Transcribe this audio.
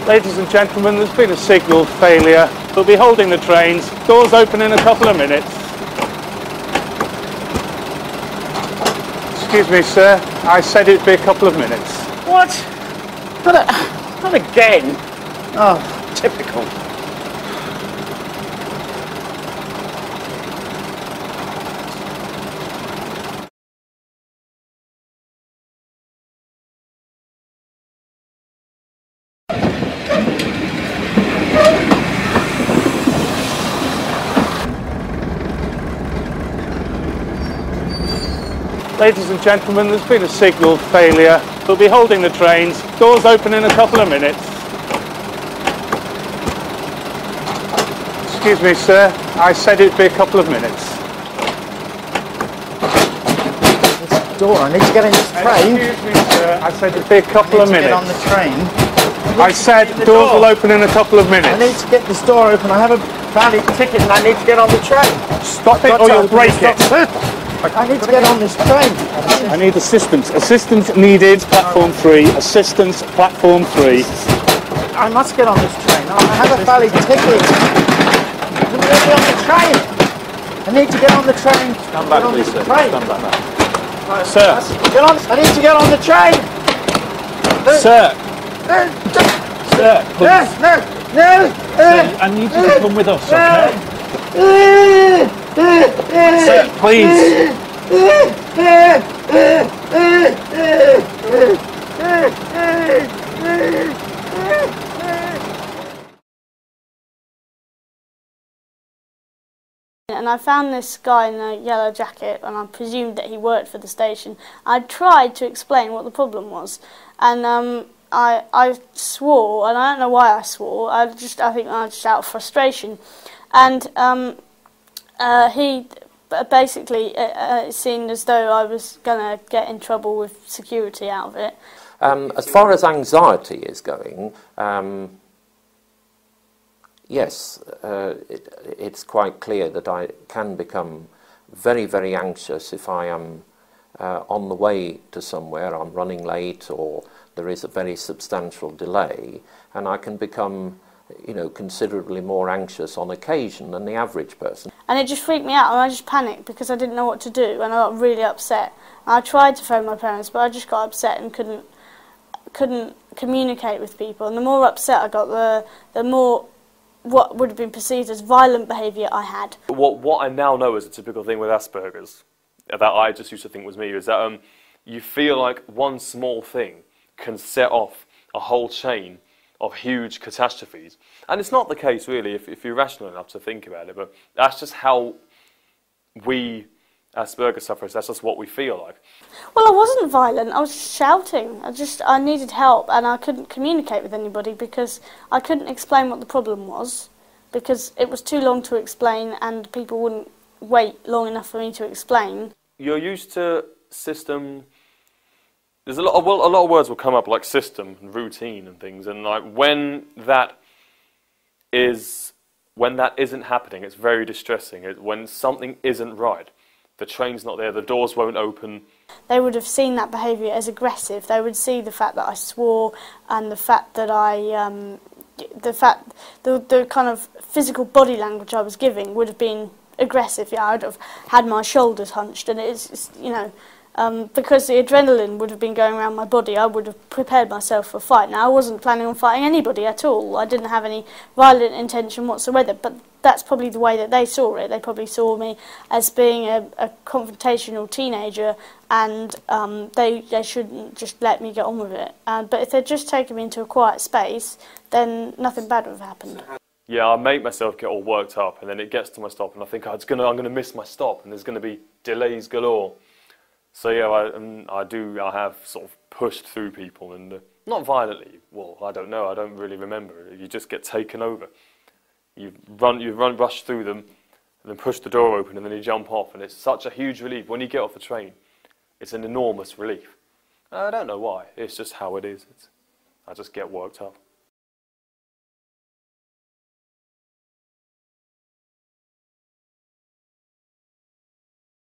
Ladies and gentlemen, there's been a signal failure. We'll be holding the trains. Doors open in a couple of minutes. Excuse me, sir. I said it'd be a couple of minutes. What? Not again? Oh, typical. Ladies and gentlemen, there's been a signal failure. We'll be holding the trains. Doors open in a couple of minutes. Excuse me, sir. I said it'd be a couple of minutes. This door, I need to get in this train. Excuse me, sir. I said it'd be a couple of minutes. Get on the train. I said doors will open in a couple of minutes. I need to get this door open. I have a valid ticket and I need to get on the train. Stop it or you'll break it. I need to get on this train. I need assistance. Assistance needed, platform 3. Assistance, platform 3. I must get on this train. I have a valid ticket. I'm really on the train. I need to get on the train. Stand back, please, sir. Stand back now. Sir. I need to get on the train. Sir. Sir, please. No. Sir, I need you to come with us, okay? Sir, please. And I found this guy in a yellow jacket and I presumed that he worked for the station. I tried to explain what the problem was and I swore, and I don't know why I swore, I think I was just out of frustration. And he basically, it seemed as though I was going to get in trouble with security out of it. As far as anxiety is going, yes, it's quite clear that I can become very, very anxious if I am on the way to somewhere, I'm running late or there is a very substantial delay, and I can become, you know, considerably more anxious on occasion than the average person. And it just freaked me out and I just panicked because I didn't know what to do and I got really upset. And I tried to phone my parents but I just got upset and couldn't communicate with people, and the more upset I got, the more what would have been perceived as violent behaviour I had. What I now know is a typical thing with Asperger's, that I just used to think was me, is that you feel like one small thing can set off a whole chain of huge catastrophes. And it's not the case really if you're rational enough to think about it, but that's just how we Asperger sufferers, that's just what we feel like. Well, I wasn't violent, I was shouting. I needed help and I couldn't communicate with anybody because I couldn't explain what the problem was because it was too long to explain and people wouldn't wait long enough for me to explain. You're used to system. There's a lot of words will come up like system and routine and things, and like when that isn't happening, it's very distressing. When something isn't right, the train's not there, the doors won't open. They would have seen that behaviour as aggressive. They would see the fact that I swore and the fact that the kind of physical body language I was giving would have been aggressive. Yeah, I'd have had my shoulders hunched, and it's you know. Because the adrenaline would have been going around my body, I would have prepared myself for a fight. Now, I wasn't planning on fighting anybody at all. I didn't have any violent intention whatsoever, but that's probably the way that they saw it. They probably saw me as being a confrontational teenager, and they shouldn't just let me get on with it. But if they'd just taken me into a quiet space, then nothing bad would have happened. Yeah, I make myself get all worked up, and then it gets to my stop, and I think I'm going to miss my stop, and there's going to be delays galore. So yeah, I have sort of pushed through people, and not violently. Well, I don't know. I don't really remember. You just get taken over. You rush through them, and then push the door open, and then you jump off, and it's such a huge relief when you get off the train. It's an enormous relief. I don't know why. It's just how it is. I just get worked up.